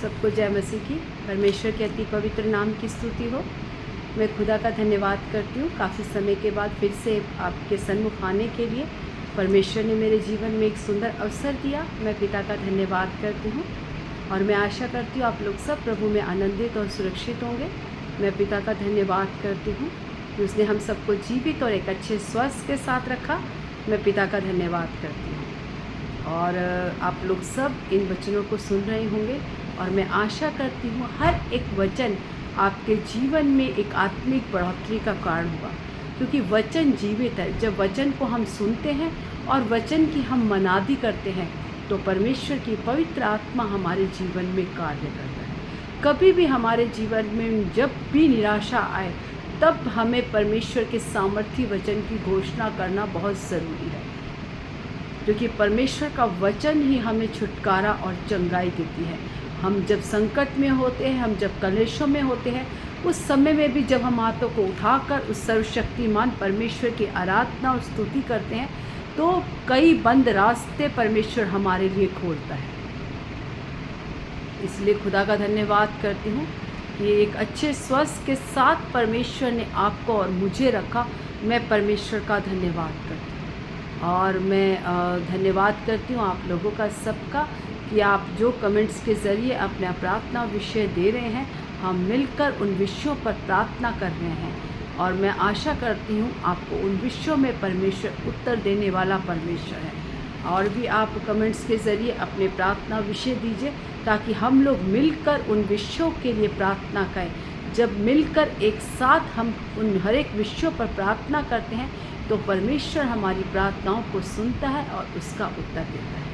सबको जय मसीह की। परमेश्वर के अति पवित्र नाम की स्तुति हो। मैं खुदा का धन्यवाद करती हूँ काफ़ी समय के बाद फिर से आपके सन्मुख आने के लिए परमेश्वर ने मेरे जीवन में एक सुंदर अवसर दिया। मैं पिता का धन्यवाद करती हूँ और मैं आशा करती हूँ आप लोग सब प्रभु में आनंदित और सुरक्षित होंगे। मैं पिता का धन्यवाद करती हूँ कि उसने हम सबको जीवित और एक अच्छे स्वास्थ्य के साथ रखा। मैं पिता का धन्यवाद करती हूँ और आप लोग सब इन वचनों को सुन रहे होंगे और मैं आशा करती हूँ हर एक वचन आपके जीवन में एक आत्मिक बढ़ोतरी का कारण होगा, क्योंकि वचन जीवित है। जब वचन को हम सुनते हैं और वचन की हम मनादी करते हैं तो परमेश्वर की पवित्र आत्मा हमारे जीवन में कार्य करता है। कभी भी हमारे जीवन में जब भी निराशा आए तब हमें परमेश्वर के सामर्थी वचन की घोषणा करना बहुत ज़रूरी है, क्योंकि परमेश्वर का वचन ही हमें छुटकारा और चंगाई देती है। हम जब संकट में होते हैं, हम जब कलेशों में होते हैं, उस समय में भी जब हम हाथों को उठाकर उस सर्वशक्तिमान परमेश्वर की आराधना और स्तुति करते हैं तो कई बंद रास्ते परमेश्वर हमारे लिए खोलता है। इसलिए खुदा का धन्यवाद करती हूँ कि एक अच्छे स्वास्थ्य के साथ परमेश्वर ने आपको और मुझे रखा। मैं परमेश्वर का धन्यवाद करती हूँ और मैं धन्यवाद करती हूँ आप लोगों का सबका कि आप जो कमेंट्स के ज़रिए अपना प्रार्थना विषय दे रहे हैं, हम मिलकर उन विषयों पर प्रार्थना कर रहे हैं और मैं आशा करती हूँ आपको उन विषयों में परमेश्वर उत्तर देने वाला परमेश्वर है। और भी आप कमेंट्स के ज़रिए अपने प्रार्थना विषय दीजिए ताकि हम लोग मिलकर उन विषयों के लिए प्रार्थना करें। जब मिलकर एक साथ हम उन हर एक विषयों पर प्रार्थना करते हैं तो परमेश्वर हमारी प्रार्थनाओं को सुनता है और उसका उत्तर देता है।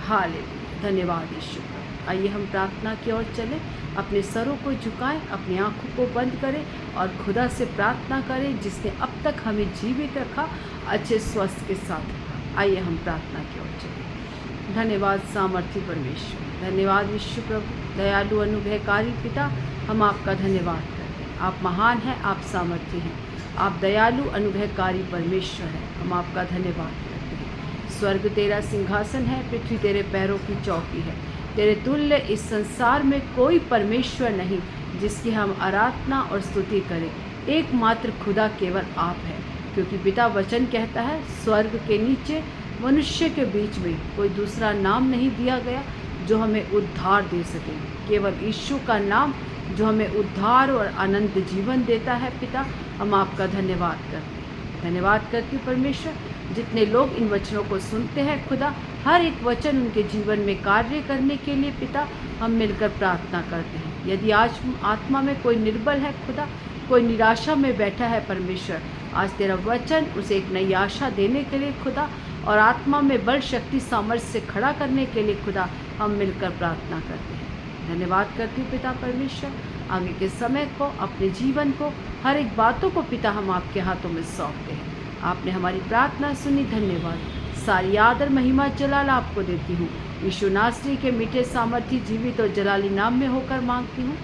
हालेलुया, धन्यवाद यीशु। आइए हम प्रार्थना की ओर चलें। अपने सरों को झुकाएं, अपनी आँखों को बंद करें और खुदा से प्रार्थना करें जिसने अब तक हमें जीवित रखा, अच्छे स्वास्थ्य के साथ रखा। आइए हम प्रार्थना की ओर चलें। धन्यवाद सामर्थी परमेश्वर, धन्यवाद यीशु प्रभु, दयालु अनुग्रहकारी पिता, हम आपका धन्यवाद करते हैं। आप महान हैं, आप सामर्थी हैं, आप दयालु अनुग्रहकारी परमेश्वर हैं। हम आपका धन्यवाद करते हैं। स्वर्ग तेरा सिंहासन है, पृथ्वी तेरे पैरों की चौकी है। तेरे तुल्य इस संसार में कोई परमेश्वर नहीं जिसकी हम आराधना और स्तुति करें। एकमात्र खुदा केवल आप है, क्योंकि पिता वचन कहता है स्वर्ग के नीचे मनुष्य के बीच में कोई दूसरा नाम नहीं दिया गया जो हमें उद्धार दे सके। केवल यीशु का नाम जो हमें उद्धार और अनंत जीवन देता है। पिता, हम आपका धन्यवाद करते हैं। धन्यवाद करती हूँ परमेश्वर, जितने लोग इन वचनों को सुनते हैं खुदा, हर एक वचन उनके जीवन में कार्य करने के लिए पिता हम मिलकर प्रार्थना करते हैं। यदि आज आत्मा में कोई निर्बल है खुदा, कोई निराशा में बैठा है परमेश्वर, आज तेरा वचन उसे एक नई आशा देने के लिए खुदा और आत्मा में बल शक्ति सामर्थ्य से खड़ा करने के लिए खुदा हम मिलकर प्रार्थना करते हैं। धन्यवाद करती हूँ पिता परमेश्वर, आगे के समय को, अपने जीवन को, हर एक बातों को पिता हम आपके हाथों में सौंपते हैं। आपने हमारी प्रार्थना सुनी, धन्यवाद। सारी आदर महिमा जलाल आपको देती हूँ। यीशु नासरी के मीठे सामर्थी जीवित और जलाली नाम में होकर मांगती हूँ।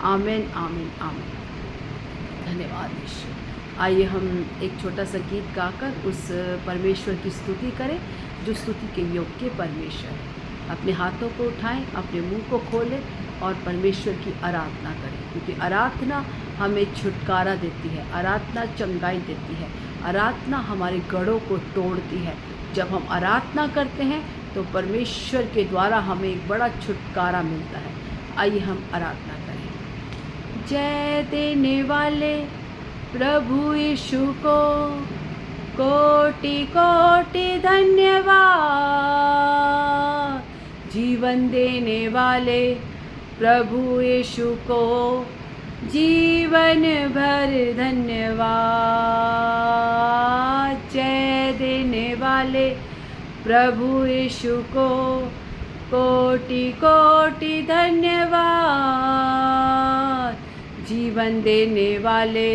आमीन आमीन आमीन। धन्यवाद यीशु। आइए हम एक छोटा सा गीत गाकर उस परमेश्वर की स्तुति करें जो स्तुति के योग्य परमेश्वर है। अपने हाथों को उठाएं, अपने मुंह को खोलें और परमेश्वर की आराधना करें, क्योंकि आराधना हमें छुटकारा देती है, आराधना चंगाई देती है, आराधना हमारे गढ़ों को तोड़ती है। जब हम आराधना करते हैं तो परमेश्वर के द्वारा हमें एक बड़ा छुटकारा मिलता है। आइए हम आराधना करें। जय देने वाले प्रभु यीशु को कोटि कोटि धन्यवाद। जीवन देने वाले प्रभु यीशु को जीवन भर धन्यवाद। जय देने वाले प्रभु यीशु को कोटि कोटि धन्यवाद। जीवन देने वाले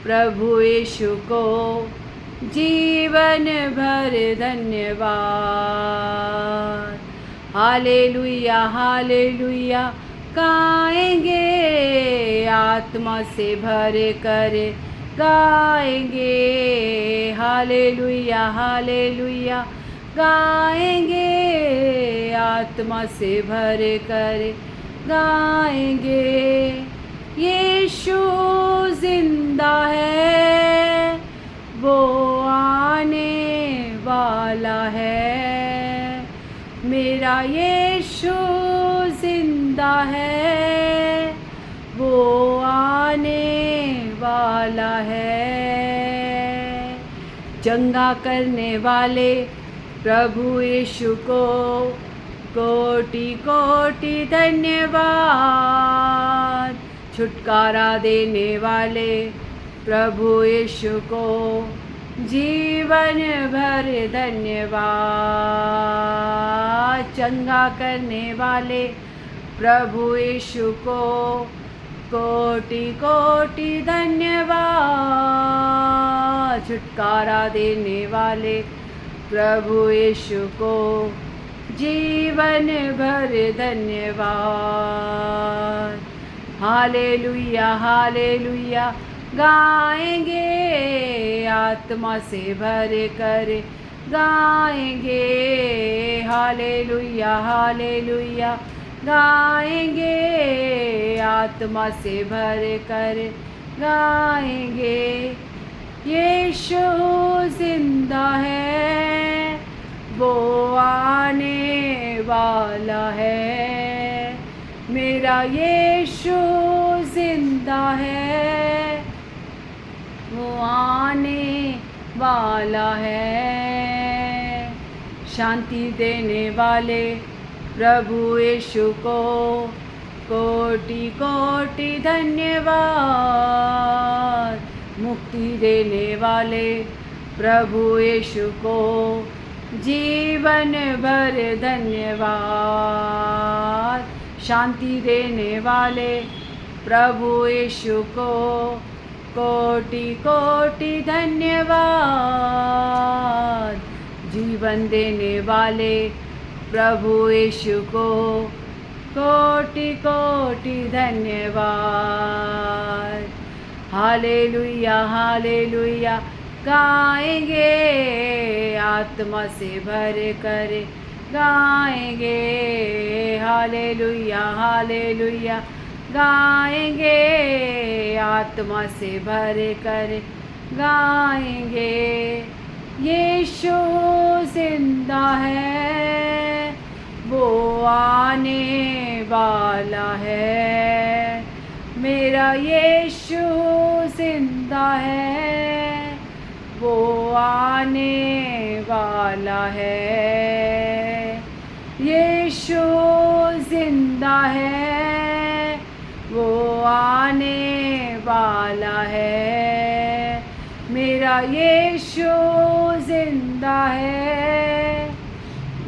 प्रभु यीशु को जीवन भर धन्यवाद। हालेलुया हालेलुया गाएंगे, आत्मा से भर कर गाएंगे। हालेलुया हालेलुया गाएंगे, आत्मा से भर कर गाएंगे। यीशु जिंदा है, वो आने वाला है। मेरा यीशु जिंदा है, वो आने वाला है। चंगा करने वाले प्रभु यीशु को कोटि कोटि धन्यवाद। छुटकारा देने वाले प्रभु यीशु को जीवन भर धन्यवाद। चंगा करने वाले प्रभु यीशु को कोटि कोटि धन्यवाद। छुटकारा देने वाले प्रभु यीशु को जीवन भर धन्यवाद। हालेलुया हालेलुया गाएंगे, आत्मा से भर कर गाएंगे। हालेलुया हालेलुया गाएंगे, आत्मा से भर कर गाएंगे। यीशु जिंदा है, वो आने वाला है। मेरा यीशु जिंदा है, वो आने वाला है। शांति देने वाले प्रभु यीशु को कोटि कोटि धन्यवाद। मुक्ति देने वाले प्रभु यीशु को जीवन भर धन्यवाद। शांति देने वाले प्रभु यीशु को कोटि कोटि धन्यवाद। जीवन देने वाले प्रभु यीशु को कोटि कोटि धन्यवाद। हालेलुया हालेलुया गाएंगे, आत्मा से भर कर गाएंगे। हालेलुया हालेलुया गाएंगे, आत्मा से भर कर गाएंगे। यीशु जिंदा है, वो आने वाला है। मेरा यीशु जिंदा है, वो आने वाला है। यीशु जिंदा है, वो आने वाला है। मेरा यीशु जिंदा है,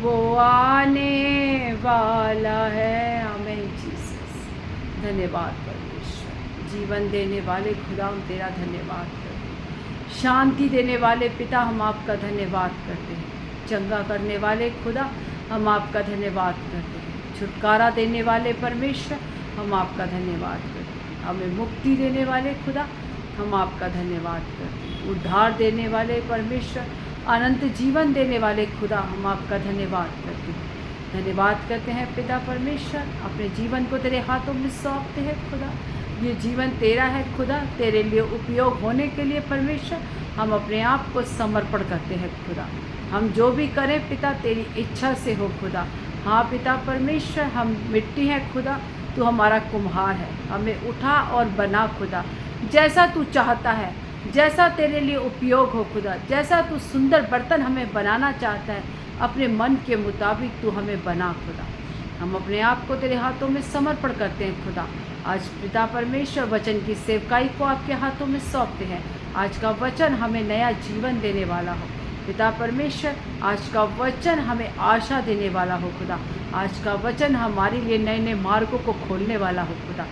वो आने वाला है। आमीन जीसस। धन्यवाद परमेश्वर। जीवन देने वाले खुदा, हम तेरा धन्यवाद करते हैं। शांति देने वाले पिता, हम आपका धन्यवाद करते हैं। चंगा करने वाले खुदा, हम आपका धन्यवाद करते हैं। छुटकारा देने वाले परमेश्वर, हम आपका धन्यवाद करते हैं। हमें मुक्ति देने वाले खुदा, हम आपका धन्यवाद करते हैं। उद्धार देने वाले परमेश्वर, अनंत जीवन देने वाले खुदा, हम आपका धन्यवाद करते हैं। धन्यवाद करते हैं पिता परमेश्वर। अपने जीवन को तेरे हाथों में सौंपते हैं खुदा। ये जीवन तेरा है खुदा, तेरे लिए उपयोग होने के लिए परमेश्वर हम अपने आप को समर्पण करते हैं खुदा। हम जो भी करें पिता, तेरी इच्छा से हो खुदा। हाँ पिता परमेश्वर, हम मिट्टी हैं खुदा, तू हमारा कुम्हार है। हमें उठा और बना खुदा, जैसा तू चाहता है, जैसा तेरे लिए उपयोग हो खुदा। जैसा तू सुंदर बर्तन हमें बनाना चाहता है, अपने मन के मुताबिक तू हमें बना खुदा। हम अपने आप को तेरे हाथों में समर्पण करते हैं खुदा। आज पिता परमेश्वर वचन की सेवकाई को आपके हाथों में सौंपते हैं। आज का वचन हमें नया जीवन देने वाला हो पिता परमेश्वर। आज का वचन हमें आशा देने वाला हो खुदा। आज का वचन हमारे लिए नए नए मार्गों को खोलने वाला हो खुदा।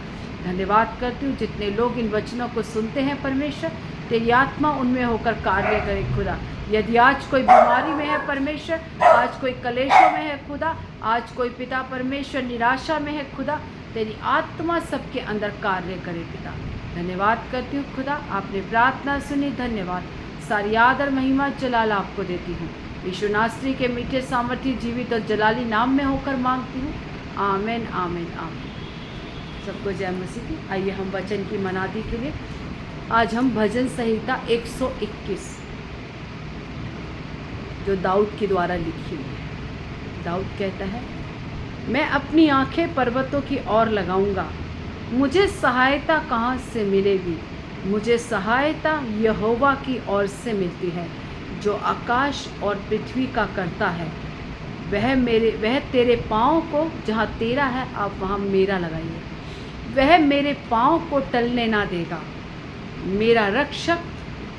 धन्यवाद करती हूँ जितने लोग इन वचनों को सुनते हैं परमेश्वर, तेरी आत्मा उनमें होकर कार्य करे खुदा। यदि आज कोई बीमारी में है परमेश्वर, आज कोई कलेशों में है खुदा, आज कोई पिता परमेश्वर निराशा में है खुदा, तेरी आत्मा सबके अंदर कार्य करे पिता। धन्यवाद करती हूँ खुदा, आपने प्रार्थना सुनी। धन्यवाद। सारी आदर महिमा जलाल आपको देती हूँ। यीशु नासरी के मीठे सामर्थ्य जीवित और जलाली नाम में होकर मांगती हूँ। आमीन आमीन आमीन। सबको जय मसीह की। आइए हम वचन की मनादी के लिए आज हम भजन संहिता 121 जो दाऊद के द्वारा लिखी हुई है। दाऊद कहता है, मैं अपनी आंखें पर्वतों की ओर लगाऊंगा, मुझे सहायता कहाँ से मिलेगी। मुझे सहायता यहोवा की ओर से मिलती है, जो आकाश और पृथ्वी का करता है। वह तेरे पाँव को जहाँ तेरा है आप वहाँ मेरा लगाइए। वह मेरे पाँव को टलने ना देगा, मेरा रक्षक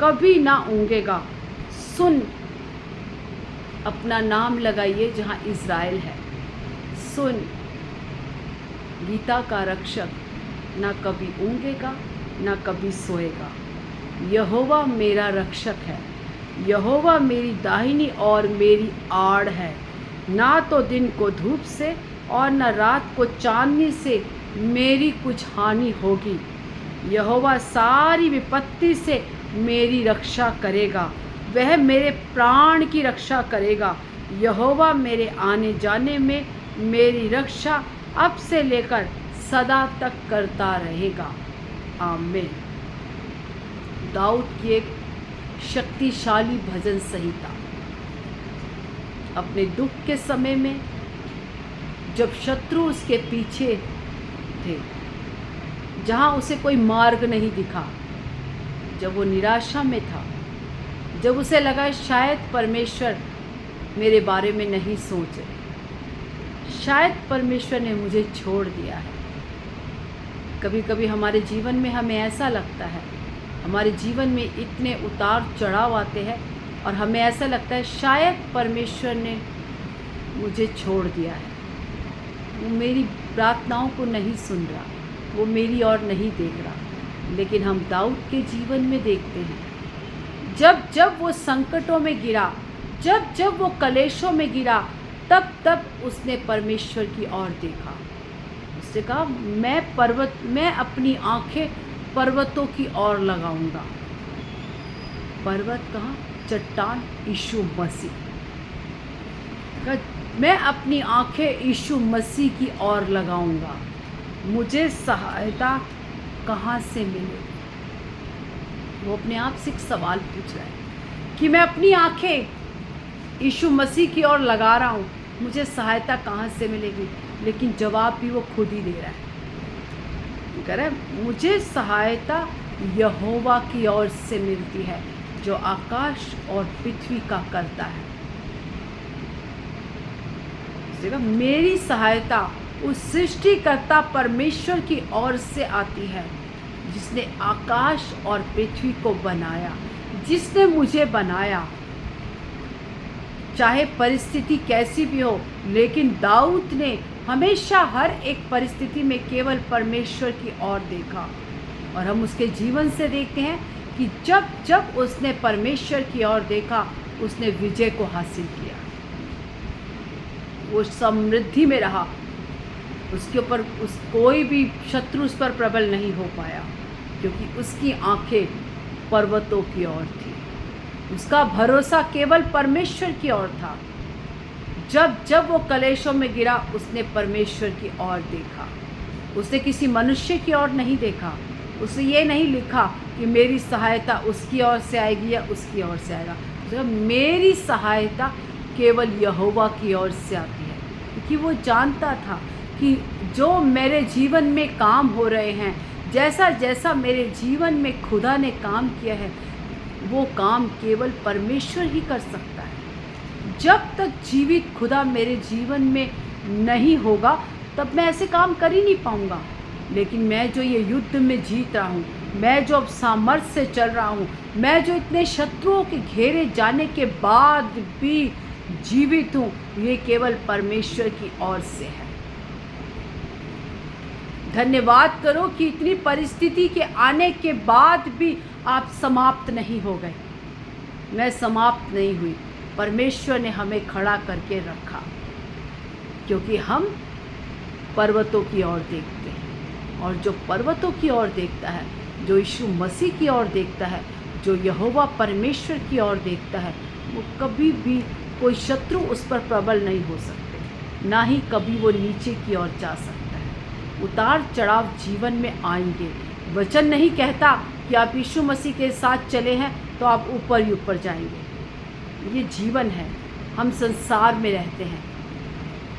कभी ना ऊँगेगा। सुन, अपना नाम लगाइए जहाँ इज़राइल है। सुन, गीता का रक्षक ना कभी ऊँगेगा ना कभी सोएगा। यहोवा मेरा रक्षक है, यहोवा मेरी दाहिनी और मेरी आड़ है। ना तो दिन को धूप से और न रात को चांदनी से मेरी कुछ हानि होगी। यहोवा सारी विपत्ति से मेरी रक्षा करेगा, वह मेरे प्राण की रक्षा करेगा। यहोवा मेरे आने जाने में मेरी रक्षा अब से लेकर सदा तक करता रहेगा। आमीन। दाऊद की एक शक्तिशाली भजन संहिता। अपने दुख के समय में जब शत्रु उसके पीछे थे, जहाँ उसे कोई मार्ग नहीं दिखा, जब वो निराशा में था, जब उसे लगा शायद परमेश्वर मेरे बारे में नहीं सोच रहे, शायद परमेश्वर ने मुझे छोड़ दिया है। कभी कभी हमारे जीवन में हमें ऐसा लगता है, हमारे जीवन में इतने उतार चढ़ाव आते हैं और हमें ऐसा लगता है शायद परमेश्वर ने मुझे छोड़ दिया है, वो मेरी प्रार्थनाओं को नहीं सुन रहा, वो मेरी ओर नहीं देख रहा। लेकिन हम दाऊद के जीवन में देखते हैं, जब जब वो संकटों में गिरा, जब जब वो कलेशों में गिरा, तब तब उसने परमेश्वर की ओर देखा। उसने कहा, मैं अपनी आंखें पर्वतों की ओर लगाऊंगा। पर्वत कहाँ? चट्टान यीशु मसीह। मैं अपनी आंखें यीशु मसीह की ओर लगाऊंगा, मुझे सहायता कहाँ से मिलेगी। वो अपने आप से एक सवाल पूछ रहा है कि मैं अपनी आंखें यीशु मसीह की ओर लगा रहा हूँ, मुझे सहायता कहाँ से मिलेगी। लेकिन जवाब भी वो खुद ही दे रहा है, कह रहा है मुझे सहायता यहोवा की ओर से मिलती है, जो आकाश और पृथ्वी का करता है। मेरी सहायता उस सृष्टिकर्ता परमेश्वर की ओर से आती है, जिसने आकाश और पृथ्वी को बनाया, जिसने मुझे बनाया। चाहे परिस्थिति कैसी भी हो, लेकिन दाऊद ने हमेशा हर एक परिस्थिति में केवल परमेश्वर की ओर देखा। और हम उसके जीवन से देखते हैं कि जब जब उसने परमेश्वर की ओर देखा, उसने विजय को हासिल किया, वो समृद्धि में रहा, उसके ऊपर कोई भी शत्रु उस पर प्रबल नहीं हो पाया, क्योंकि उसकी आंखें पर्वतों की ओर थी। उसका भरोसा केवल परमेश्वर की ओर था। जब जब वो कलेशों में गिरा, उसने परमेश्वर की ओर देखा, उसने किसी मनुष्य की ओर नहीं देखा। उसे ये नहीं लिखा कि मेरी सहायता उसकी ओर से आएगी या उसकी ओर से आएगा। तो मेरी सहायता केवल यहोवा की ओर से आती है, क्योंकि वो जानता था कि जो मेरे जीवन में काम हो रहे हैं, जैसा जैसा मेरे जीवन में खुदा ने काम किया है, वो काम केवल परमेश्वर ही कर सकता है। जब तक जीवित खुदा मेरे जीवन में नहीं होगा, तब मैं ऐसे काम कर ही नहीं पाऊँगा। लेकिन मैं जो ये युद्ध में जीत रहा हूँ, मैं जो अब सामर्थ्य से चल रहा हूँ, मैं जो इतने शत्रुओं के घेरे जाने के बाद भी जीवित हूँ, ये केवल परमेश्वर की ओर से है। धन्यवाद करो कि इतनी परिस्थिति के आने के बाद भी आप समाप्त नहीं हो गए। मैं समाप्त नहीं हुई, परमेश्वर ने हमें खड़ा करके रखा, क्योंकि हम पर्वतों की ओर देखते हैं। और जो पर्वतों की ओर देखता है, जो यीशु मसीह की ओर देखता है, जो यहोवा परमेश्वर की ओर देखता है, वो कभी भी कोई शत्रु उस पर प्रबल नहीं हो सकते, ना ही कभी वो नीचे की ओर जा सकता है। उतार चढ़ाव जीवन में आएंगे। वचन नहीं कहता कि आप यीशु मसीह के साथ चले हैं तो आप ऊपर ही ऊपर जाएंगे। ये जीवन है, हम संसार में रहते हैं,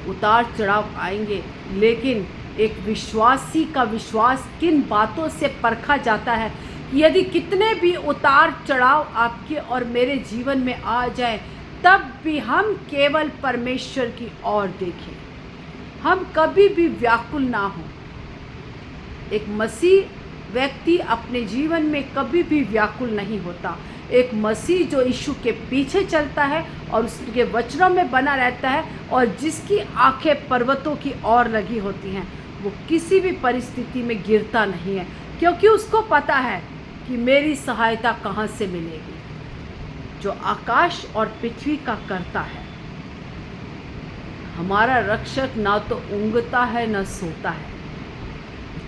उतार चढ़ाव आएंगे, लेकिन एक विश्वासी का विश्वास किन बातों से परखा जाता है कि यदि कितने भी उतार चढ़ाव आपके और मेरे जीवन में आ जाए, तब भी हम केवल परमेश्वर की ओर देखें, हम कभी भी व्याकुल ना हो। एक मसीह व्यक्ति अपने जीवन में कभी भी व्याकुल नहीं होता। एक मसीह जो यीशु के पीछे चलता है और उसके वचनों में बना रहता है और जिसकी आंखें पर्वतों की ओर लगी होती हैं, वो किसी भी परिस्थिति में गिरता नहीं है, क्योंकि उसको पता है कि मेरी सहायता कहाँ से मिलेगी। जो आकाश और पृथ्वी का करता है, हमारा रक्षक ना तो ऊँघता है न सोता है,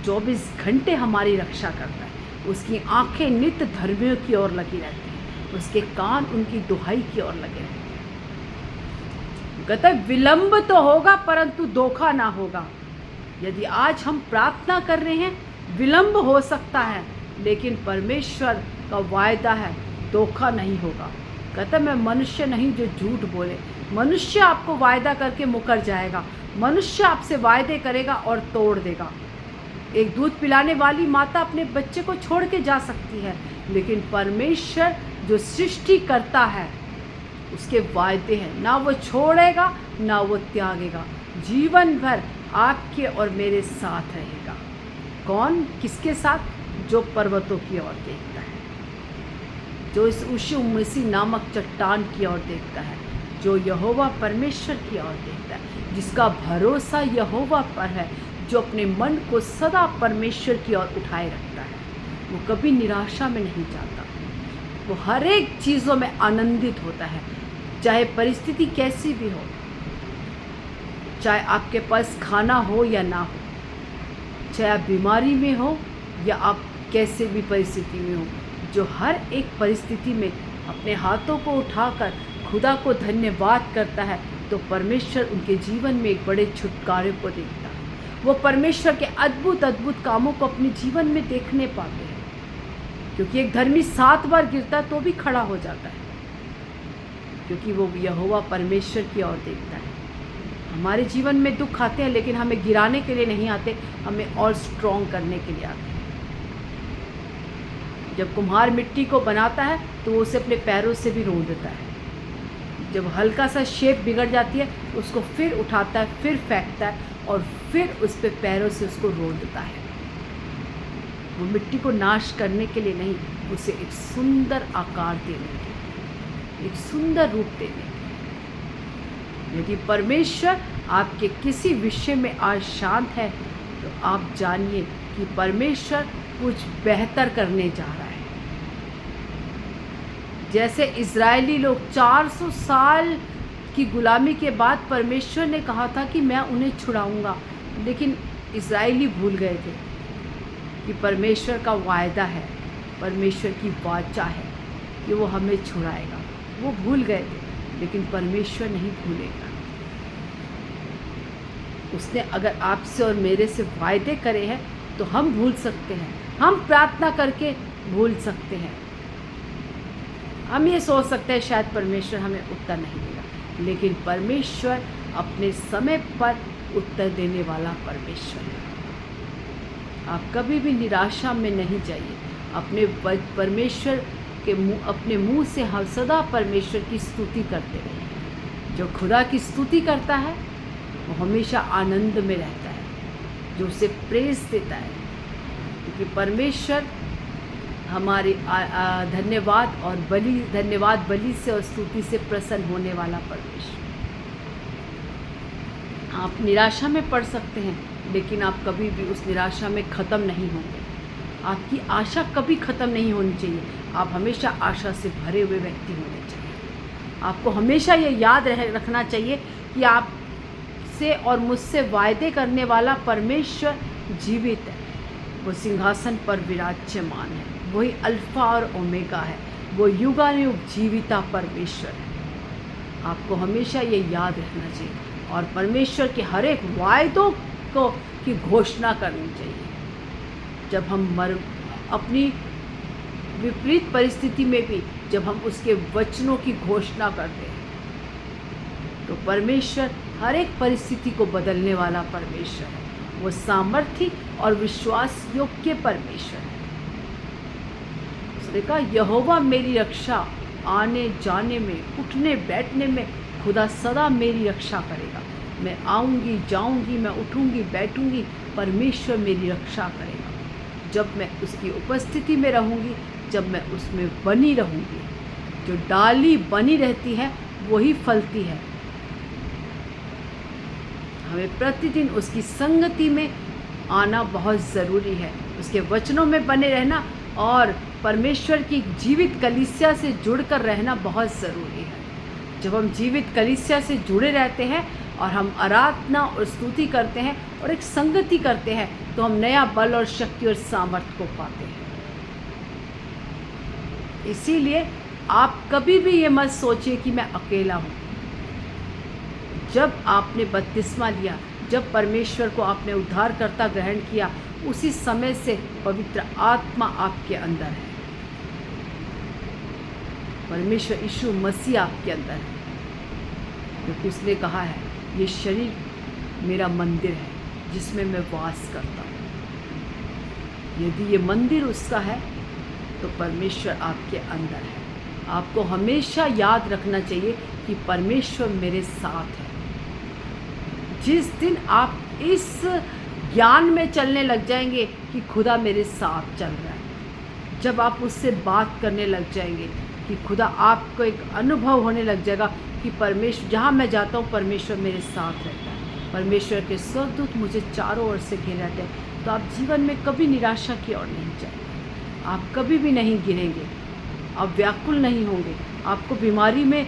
24 घंटे हमारी रक्षा करता है। उसकी आंखें नित्य धर्मियों की ओर लगी रहती हैं, उसके कान उनकी दुहाई की ओर लगे रहते हैं। कहता है विलंब तो होगा परंतु धोखा ना होगा। यदि आज हम प्रार्थना कर रहे हैं, विलंब हो सकता है, लेकिन परमेश्वर का वायदा है धोखा नहीं होगा। कहता मैं मनुष्य नहीं जो झूठ बोले। मनुष्य आपको वायदा करके मुकर जाएगा, मनुष्य आपसे वायदे करेगा और तोड़ देगा। एक दूध पिलाने वाली माता अपने बच्चे को छोड़ के जा सकती है, लेकिन परमेश्वर जो सृष्टि करता है उसके वायदे हैं, ना वो छोड़ेगा ना वो त्यागेगा, जीवन भर आपके और मेरे साथ रहेगा। कौन किसके साथ? जो पर्वतों की ओर देखता है, जो इस यीशु मसीह नामक चट्टान की ओर देखता है, जो यहोवा परमेश्वर की ओर देखता है, जिसका भरोसा यहोवा पर है, जो अपने मन को सदा परमेश्वर की ओर उठाए रखता है। वो कभी निराशा में नहीं जाता, वो हर एक चीज़ों में आनंदित होता है, चाहे परिस्थिति कैसी भी हो, चाहे आपके पास खाना हो या ना हो, चाहे आप बीमारी में हो या आप कैसे भी परिस्थिति में हो। जो हर एक परिस्थिति में अपने हाथों को उठाकर खुदा को धन्यवाद करता है, तो परमेश्वर उनके जीवन में एक बड़े छुटकारे को देखता है। वो परमेश्वर के अद्भुत अद्भुत कामों को अपने जीवन में देखने पाते हैं, क्योंकि एक धर्मी 7 बार गिरता है तो भी खड़ा हो जाता है, क्योंकि वो यहोवा परमेश्वर की ओर देखता है। हमारे जीवन में दुख आते हैं, लेकिन हमें गिराने के लिए नहीं आते, हमें और स्ट्रॉन्ग करने के लिए आते हैं। जब कुम्हार मिट्टी को बनाता है तो वो उसे अपने पैरों से भी रौंदता है। जब हल्का सा शेप बिगड़ जाती है, उसको फिर उठाता है, फिर फेंकता है और फिर उस पे पैरों से उसको रौंदता है। वो मिट्टी को नाश करने के लिए नहीं, उसे एक सुंदर आकार देने के लिए, एक सुंदर रूप देने के लिए। यदि परमेश्वर आपके किसी विषय में आज शांत है, तो आप जानिए कि परमेश्वर कुछ बेहतर करने जा रहा है। जैसे इज़राइली लोग 400 साल की गुलामी के बाद परमेश्वर ने कहा था कि मैं उन्हें छुड़ाऊंगा, लेकिन इज़राइली भूल गए थे कि परमेश्वर का वायदा है, परमेश्वर की वाचा है कि वो हमें छुड़ाएगा। वो भूल गए थे, लेकिन परमेश्वर नहीं भूलेगा। उसने अगर आपसे और मेरे से वायदे करे हैं तो हम भूल सकते हैं, हम प्रार्थना करके भूल सकते हैं, हम ये सोच सकते हैं शायद परमेश्वर हमें उत्तर नहीं देगा, लेकिन परमेश्वर अपने समय पर उत्तर देने वाला परमेश्वर है। आप कभी भी निराशा में नहीं जाइए, अपने परमेश्वर के अपने मुंह से हम सदा परमेश्वर की स्तुति करते रहिए। जो खुदा की स्तुति करता है वो हमेशा आनंद में रहता है, जो उसे प्रेज देता है, क्योंकि परमेश्वर हमारी धन्यवाद बलि से और स्तुति से प्रसन्न होने वाला परमेश्वर। आप निराशा में पड़ सकते हैं, लेकिन आप कभी भी उस निराशा में ख़त्म नहीं होंगे। आपकी आशा कभी ख़त्म नहीं होनी चाहिए, आप हमेशा आशा से भरे हुए व्यक्ति होने चाहिए। आपको हमेशा ये याद रखना चाहिए कि आपसे और मुझसे वायदे करने वाला परमेश्वर जीवित है, वो सिंहासन पर विराजमान है, वही अल्फ़ा और ओमेगा है, वो युगानुयुग जीविता परमेश्वर है। आपको हमेशा ये याद रखना चाहिए और परमेश्वर के हर एक वायदों को की घोषणा करनी चाहिए। जब हम अपनी विपरीत परिस्थिति में भी जब हम उसके वचनों की घोषणा करते हैं, तो परमेश्वर हर एक परिस्थिति को बदलने वाला परमेश्वर है। वो सामर्थी और विश्वास योग्य परमेश्वर है। उसने कहा, यहोवा मेरी रक्षा, आने जाने में, उठने बैठने में खुदा सदा मेरी रक्षा करेगा। मैं आऊँगी जाऊँगी, मैं उठूँगी बैठूँगी, परमेश्वर मेरी रक्षा करेगा। जब मैं उसकी उपस्थिति में रहूँगी, जब मैं उसमें बनी रहूँगी। जो डाली बनी रहती है वही फलती है। हमें प्रतिदिन उसकी संगति में आना बहुत ज़रूरी है, उसके वचनों में बने रहना और परमेश्वर की जीवित कलीसिया से जुड़कर रहना बहुत ज़रूरी है। जब हम जीवित कलीसिया से जुड़े रहते हैं और हम आराधना और स्तुति करते हैं और एक संगति करते हैं, तो हम नया बल और शक्ति और सामर्थ्य को पाते हैं। इसीलिए आप कभी भी ये मत सोचिए कि मैं अकेला हूँ। जब आपने बपतिस्मा लिया, जब परमेश्वर को आपने उद्धारकर्ता ग्रहण किया, उसी समय से पवित्र आत्मा आपके अंदर है। परमेश्वर यीशु मसीह आपके अंदर है, क्योंकि उसने कहा है, ये शरीर मेरा मंदिर है जिसमें मैं वास करता हूँ। यदि ये मंदिर उसका है तो परमेश्वर आपके अंदर है। आपको हमेशा याद रखना चाहिए कि परमेश्वर मेरे साथ है। जिस दिन आप इस ज्ञान में चलने लग जाएंगे कि खुदा मेरे साथ चल रहा है, जब आप उससे बात करने लग जाएंगे कि खुदा, आपको एक अनुभव होने लग जाएगा कि परमेश्वर, जहाँ मैं जाता हूँ परमेश्वर मेरे साथ रहता है, परमेश्वर के स्वर्गदूत मुझे चारों ओर से घेरे रहते हैं, तो आप जीवन में कभी निराशा की ओर नहीं जाएंगे। आप कभी भी नहीं गिरेंगे, आप व्याकुल नहीं होंगे, आपको बीमारी में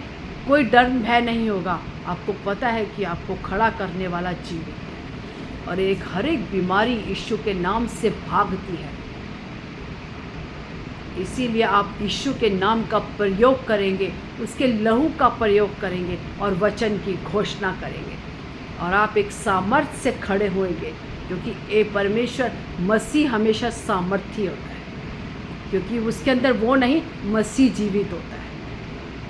कोई डर भय नहीं होगा। आपको पता है कि आपको खड़ा करने वाला जीवित है और हर एक बीमारी यीशु के नाम से भागती है। इसीलिए आप यीशु के नाम का प्रयोग करेंगे, उसके लहू का प्रयोग करेंगे और वचन की घोषणा करेंगे, और आप एक सामर्थ्य से खड़े होंगे, क्योंकि ये परमेश्वर मसीह हमेशा सामर्थी होता है, क्योंकि उसके अंदर वो नहीं, मसीह जीवित होता है।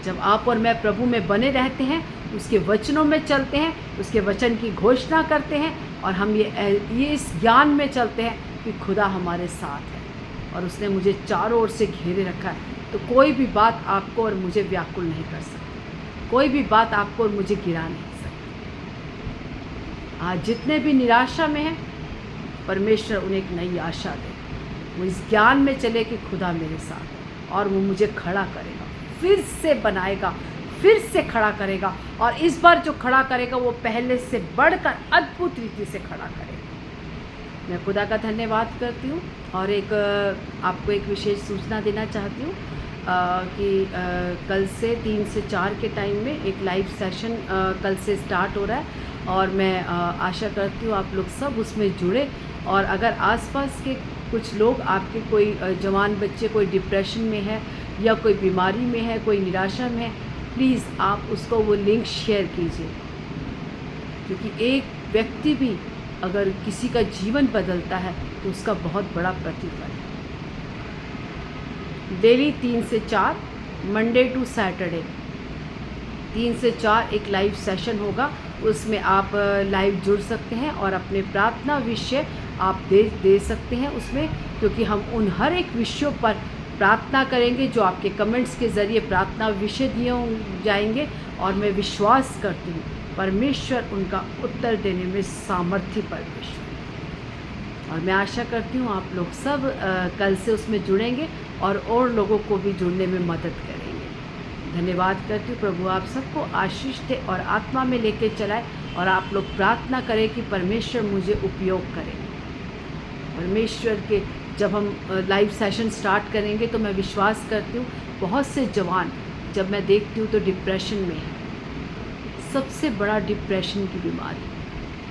जब आप और मैं प्रभु में बने रहते हैं, उसके वचनों में चलते हैं, उसके वचन की घोषणा करते हैं, और हम ये इस ज्ञान में चलते हैं कि खुदा हमारे साथ है और उसने मुझे चारों ओर से घेरे रखा है, तो कोई भी बात आपको और मुझे व्याकुल नहीं कर सकती, कोई भी बात आपको और मुझे गिरा नहीं सकती। आज जितने भी निराशा में हैं, परमेश्वर उन्हें एक नई आशा दे। वो इस ज्ञान में चले कि खुदा मेरे साथ है और वो मुझे खड़ा करेगा, फिर से बनाएगा, फिर से खड़ा करेगा, और इस बार जो खड़ा करेगा वो पहले से बढ़कर अद्भुत रीति से खड़ा करेगा। मैं खुदा का धन्यवाद करती हूँ और आपको एक विशेष सूचना देना चाहती हूँ कि कल से 3 से 4 के टाइम में एक लाइव सेशन कल से स्टार्ट हो रहा है, और मैं आशा करती हूँ आप लोग सब उसमें जुड़े। और अगर आसपास के कुछ लोग, आपके कोई जवान बच्चे कोई डिप्रेशन में है या कोई बीमारी में है, कोई निराशा में है, प्लीज़ आप उसको वो लिंक शेयर कीजिए, क्योंकि एक व्यक्ति भी अगर किसी का जीवन बदलता है तो उसका बहुत बड़ा प्रतिफल है। डेली 3 से 4, मंडे टू सैटरडे 3 से 4 एक लाइव सेशन होगा, उसमें आप लाइव जुड़ सकते हैं और अपने प्रार्थना विषय आप दे सकते हैं उसमें, क्योंकि हम उन हर एक विषयों पर प्रार्थना करेंगे जो आपके कमेंट्स के ज़रिए प्रार्थना विषय दिए जाएंगे, और मैं विश्वास करती हूँ परमेश्वर उनका उत्तर देने में सामर्थ्य परमेश्वर है। और मैं आशा करती हूँ आप लोग सब कल से उसमें जुड़ेंगे और लोगों को भी जुड़ने में मदद करेंगे। धन्यवाद करती हूँ। प्रभु आप सबको आशीष दे और आत्मा में लेके चलाए, और आप लोग प्रार्थना करें कि परमेश्वर मुझे उपयोग करे। परमेश्वर के जब हम लाइव सेशन स्टार्ट करेंगे तो मैं विश्वास करती हूँ बहुत से जवान, जब मैं देखती हूँ तो डिप्रेशन में है, सबसे बड़ा डिप्रेशन की बीमारी,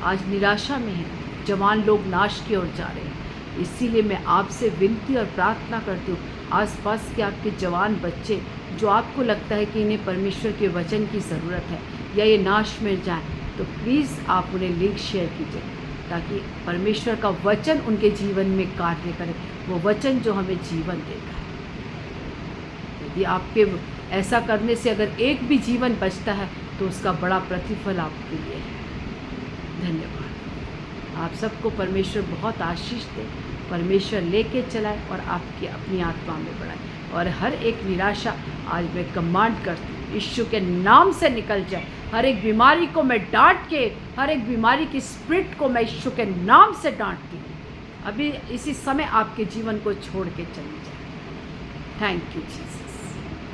आज निराशा में है, जवान लोग नाश की ओर जा रहे हैं। इसीलिए मैं आपसे विनती और प्रार्थना करती हूँ, आसपास के आपके जवान बच्चे जो आपको लगता है कि इन्हें परमेश्वर के वचन की ज़रूरत है या ये नाश में जाएं, तो प्लीज़ आप उन्हें लिंक शेयर कीजिए। ताकि परमेश्वर का वचन उनके जीवन में कार्य करे, वो वचन जो हमें जीवन देता है। यदि आपके ऐसा करने से अगर एक भी जीवन बचता है तो उसका बड़ा प्रतिफल आपके लिए है। धन्यवाद। आप सबको परमेश्वर बहुत आशीष दे, परमेश्वर लेके चलाए और आपकी अपनी आत्मा में बढ़ाए, और हर एक निराशा आज मैं कमांड करती हूँ यीशु के नाम से निकल जाए। हर एक बीमारी को मैं डांट के, हर एक बीमारी की स्पिरिट को मैं यीशु के नाम से डांटती हूँ। अभी इसी समय आपके जीवन को छोड़ के चली जाए। Thank you Jesus.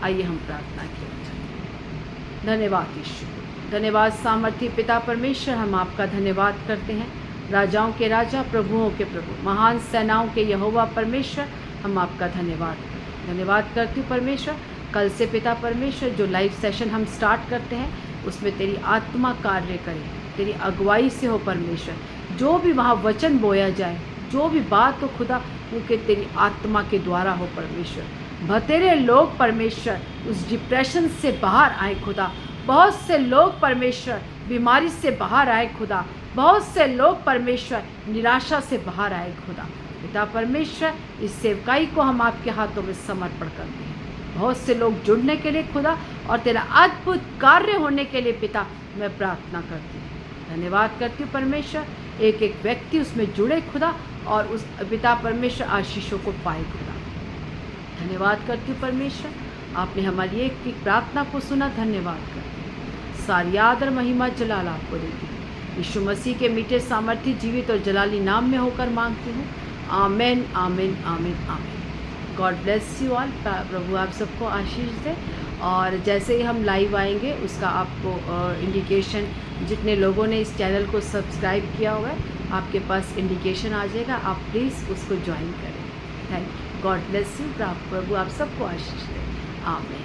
आइए हम प्रार्थना किया जाए। धन्यवाद यीशु, धन्यवाद सामर्थी पिता परमेश्वर, हम आपका धन्यवाद करते हैं। राजाओं के राजा, प्रभुओं के प्रभु, महान सेनाओं के यहोवा परमेश्वर, हम आपका धन्यवाद करते हैं। धन्यवाद करती हूँ परमेश्वर, कल से पिता परमेश्वर जो लाइव सेशन हम स्टार्ट करते हैं उसमें तेरी आत्मा कार्य करे, तेरी अगुवाई से हो परमेश्वर। जो भी वहाँ वचन बोया जाए, जो भी बात हो खुदा, उनके तेरी आत्मा के द्वारा हो परमेश्वर। बतेरे लोग परमेश्वर उस डिप्रेशन से बाहर आए खुदा। बहुत से लोग परमेश्वर बीमारी से बाहर आए खुदा। बहुत से लोग परमेश्वर निराशा से बाहर आए खुदा। पिता परमेश्वर, इस सेवकाई को हम आपके हाथों में समर्पण करते हैं। बहुत से लोग जुड़ने के लिए खुदा और तेरा अद्भुत कार्य होने के लिए पिता मैं प्रार्थना करती हूँ। धन्यवाद करती हूँ परमेश्वर, एक एक व्यक्ति उसमें जुड़े खुदा और उस पिता परमेश्वर आशीषों को पाए खुदा। धन्यवाद करती हूँ परमेश्वर, आपने हमारी एक प्रार्थना को सुना। धन्यवाद करती हूँ। सारी आदर महिमा जलाल आपको देती हूँ। यीशु मसीह के मीठे सामर्थ्य जीवित और जलाली नाम में होकर मांगती हूँ। आमीन आमीन आमीन आमीन। God bless you all. प्रभु आप सबको आशीष दे। और जैसे ही हम लाइव आएंगे उसका आपको इंडिकेशन, जितने लोगों ने इस चैनल को सब्सक्राइब किया हुआ है आपके पास इंडिकेशन आ जाएगा, आप प्लीज़ उसको ज्वाइन करें। Thank you. God bless you. प्रभु आप सबको आशीष दे। आमीन।